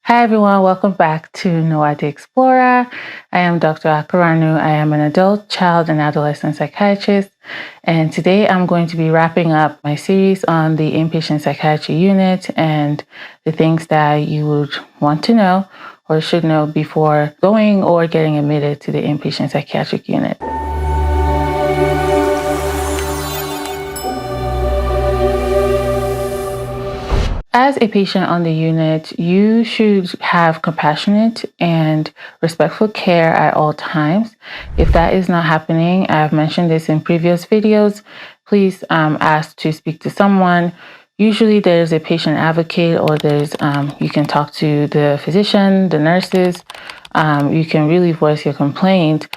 Hi everyone, welcome back to N.O.A the Explorer. I am Dr. Akaranu. I am an adult, child, and adolescent psychiatrist, and today I'm going to be wrapping up my series on the inpatient psychiatry unit and the things that you would want to know or should know before going or getting admitted to the inpatient psychiatric unit. As a patient on the unit, you should have compassionate and respectful care at all times. If that is not happening, I've mentioned this in previous videos, please ask to speak to someone. Usually there's a patient advocate, or you can talk to the physician, the nurses. You can really voice your complaint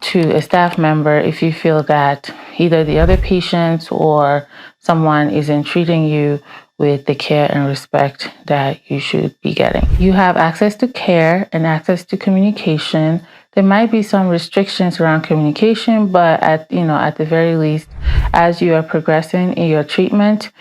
to a staff member if you feel that either the other patients or someone isn't treating you with the care and respect that you should be getting. You have access to care and access to communication. There might be some restrictions around communication, but at the very least, as you are progressing in your treatment,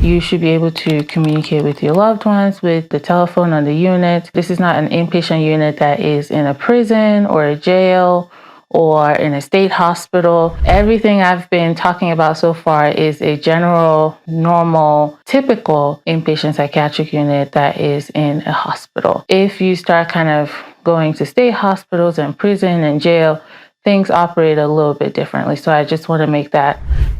you should be able to communicate with your loved ones with the telephone on the unit. This is not an inpatient unit that is in a prison or a jail or in a state hospital. Everything I've been talking about so far is a general, normal, typical inpatient psychiatric unit that is in a hospital. If you start kind of going to state hospitals and prison and jail, things operate a little bit differently. So I just want to make that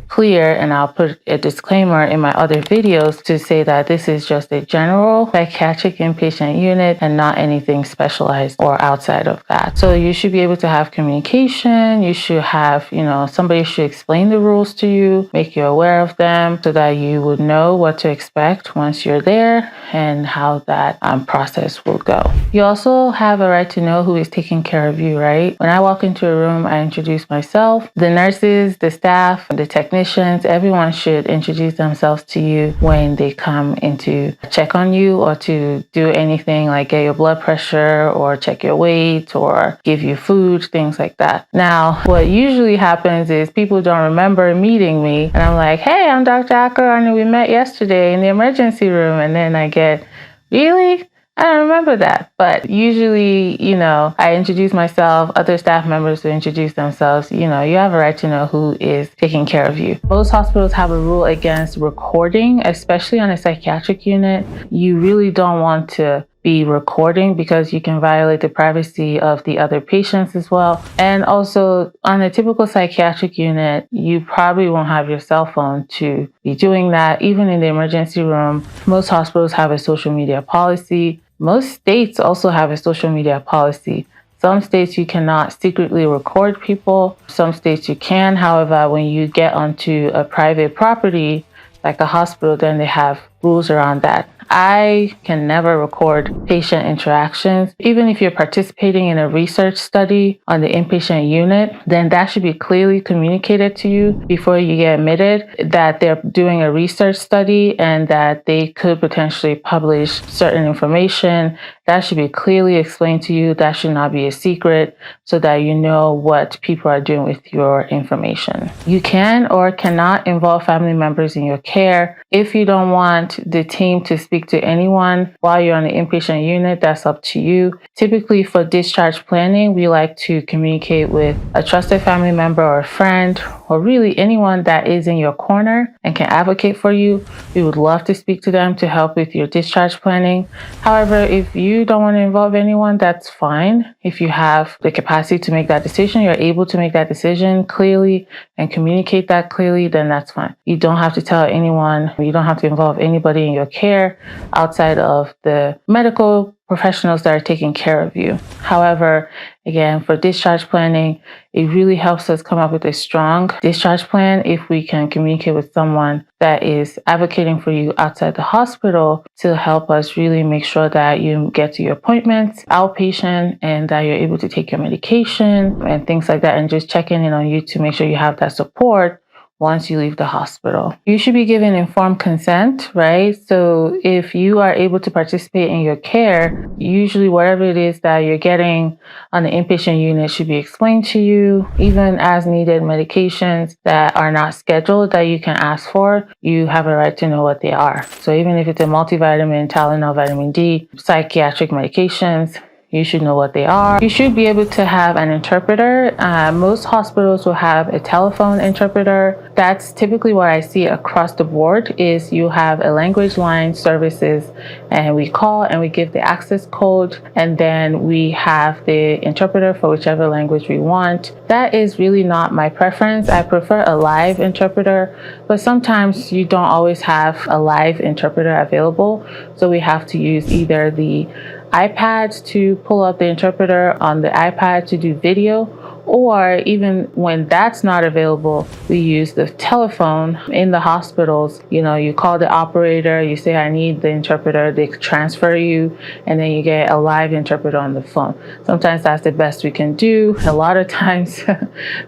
clear, and I'll put a disclaimer in my other videos to say that this is just a general psychiatric inpatient unit and not anything specialized or outside of that. So you should be able to have communication. You should have, somebody should explain the rules to you, make you aware of them so that you would know what to expect once you're there and how that process will go. You also have a right to know who is taking care of you, right? When I walk into a room, I introduce myself. The nurses, the staff, the technicians, everyone should introduce themselves to you when they come in to check on you or to do anything like get your blood pressure or check your weight or give you food, things like that. Now, what usually happens is people don't remember meeting me, and I'm like, hey, I'm Dr. Akaranu. We met yesterday in the emergency room, and then I get, really? I don't remember that. But usually, I introduce myself, other staff members will introduce themselves. You have a right to know who is taking care of you. Most hospitals have a rule against recording, especially on a psychiatric unit. You really don't want to be recording because you can violate the privacy of the other patients as well. And also on a typical psychiatric unit, you probably won't have your cell phone to be doing that. Even in the emergency room, most hospitals have a social media policy. Most states also have a social media policy. Some states you cannot secretly record people. Some states you can. However, when you get onto a private property, like a hospital, then they have rules around that. I can never record patient interactions. Even if you're participating in a research study on the inpatient unit, then that should be clearly communicated to you before you get admitted that they're doing a research study and that they could potentially publish certain information. That should be clearly explained to you. That should not be a secret, so that you know what people are doing with your information. You can or cannot involve family members in your care. If you don't want the team to speak to anyone while you're on the inpatient unit, that's up to you. Typically for discharge planning, we like to communicate with a trusted family member or a friend, or really anyone that is in your corner and can advocate for you. We would love to speak to them to help with your discharge planning. However, if you don't want to involve anyone, that's fine. If you have the capacity to make that decision, you're able to make that decision clearly and communicate that clearly, then that's fine. You don't have to tell anyone. You don't have to involve anybody in your care outside of the medical professionals that are taking care of you. However, again, for discharge planning, it really helps us come up with a strong discharge plan if we can communicate with someone that is advocating for you outside the hospital to help us really make sure that you get to your appointments outpatient and that you're able to take your medication and things like that, and just checking in on you to make sure you have that support once you leave the hospital. You should be given informed consent, right? So if you are able to participate in your care, usually whatever it is that you're getting on the inpatient unit should be explained to you. Even as needed medications that are not scheduled that you can ask for, you have a right to know what they are. So even if it's a multivitamin, Tylenol, vitamin D, psychiatric medications, you should know what they are. You should be able to have an interpreter. Most hospitals will have a telephone interpreter. That's typically what I see across the board is you have a language line services and we call and we give the access code and then we have the interpreter for whichever language we want. That is really not my preference. I prefer a live interpreter, but sometimes you don't always have a live interpreter available. So we have to use either the iPads to pull up the interpreter on the iPad to do video, or even when that's not available, we use the telephone in the hospitals. You know, you call the operator, you say, I need the interpreter, they transfer you, and then you get a live interpreter on the phone. Sometimes that's the best we can do. A lot of times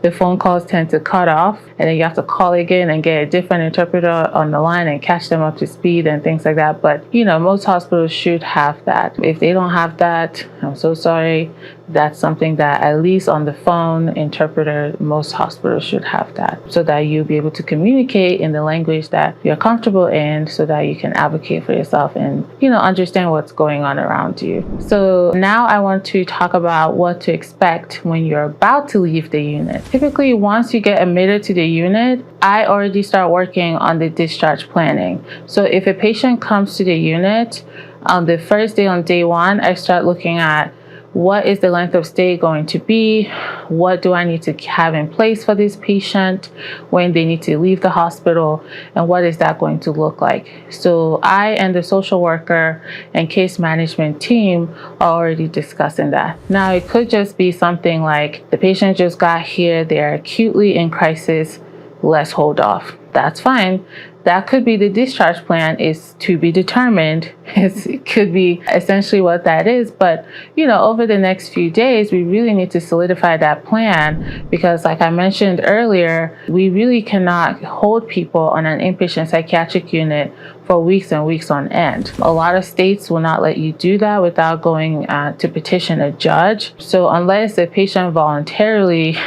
the phone calls tend to cut off, and then you have to call again and get a different interpreter on the line and catch them up to speed and things like that. But, you know, most hospitals should have that. If they don't have that, I'm so sorry. That's something that at least on the phone interpreter, most hospitals should have that so that you'll be able to communicate in the language that you're comfortable in so that you can advocate for yourself and, you know, understand what's going on around you. So now I want to talk about what to expect when you're about to leave the unit. Typically, once you get admitted to the unit, I already start working on the discharge planning. So if a patient comes to the unit on the first day, on day one, I start looking at what is the length of stay going to be? What do I need to have in place for this patient when they need to leave the hospital? And what is that going to look like? So I and the social worker and case management team are already discussing that. Now, it could just be something like the patient just got here, they're acutely in crisis, let's hold off. That's fine. That could be the discharge plan, is to be determined. It could be essentially what that is. But, you know, over the next few days, we really need to solidify that plan because, like I mentioned earlier, we really cannot hold people on an inpatient psychiatric unit for weeks and weeks on end. A lot of states will not let you do that without going to petition a judge. So unless the patient voluntarily,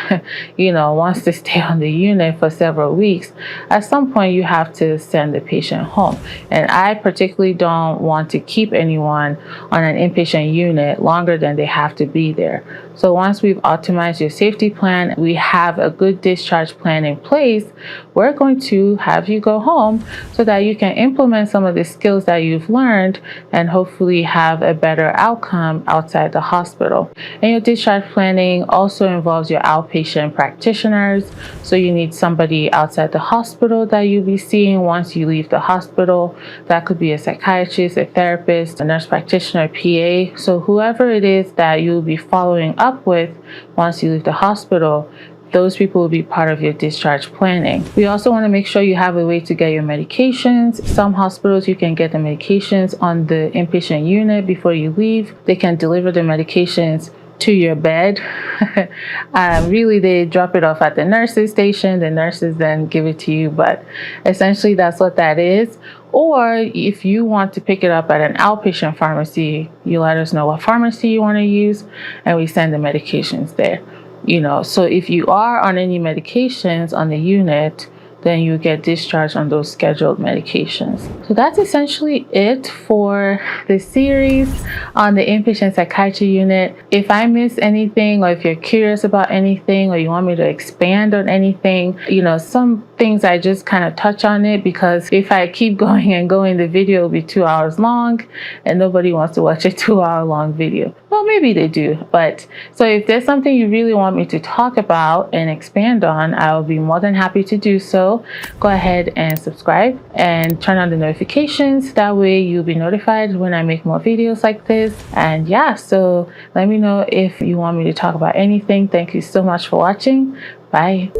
you know, wants to stay on the unit for several weeks, at some point you have to send the patient home. And I particularly don't want to keep anyone on an inpatient unit longer than they have to be there. So once we've optimized your safety plan, we have a good discharge plan in place, we're going to have you go home so that you can implement some of the skills that you've learned and hopefully have a better outcome outside the hospital. And your discharge planning also involves your outpatient practitioners. So you need somebody outside the hospital that you'll be seeing once you leave the hospital. That could be a psychiatrist, a therapist, a nurse practitioner, PA. So whoever it is that you'll be following up with once you leave the hospital, those people will be part of your discharge planning. We also want to make sure you have a way to get your medications. Some hospitals, you can get the medications on the inpatient unit before you leave. They can deliver the medications to your bed. Really, they drop it off at the nurse's station. The nurses then give it to you, but essentially that's what that is. Or if you want to pick it up at an outpatient pharmacy, you let us know what pharmacy you want to use and we send the medications there. You know, so if you are on any medications on the unit, then you get discharged on those scheduled medications. So that's essentially it for the series on the inpatient psychiatry unit. If I miss anything, or if you're curious about anything, or you want me to expand on anything, you know, some things I just kind of touch on it because if I keep going and going, the video will be 2 hours long and nobody wants to watch a 2-hour long video. Well, maybe they do, but so if there's something you really want me to talk about and expand on, I will be more than happy to do so. Go ahead and subscribe and turn on the notifications. That way you'll be notified when I make more videos like this. And yeah, so let me know if you want me to talk about anything. Thank you so much for watching. Bye.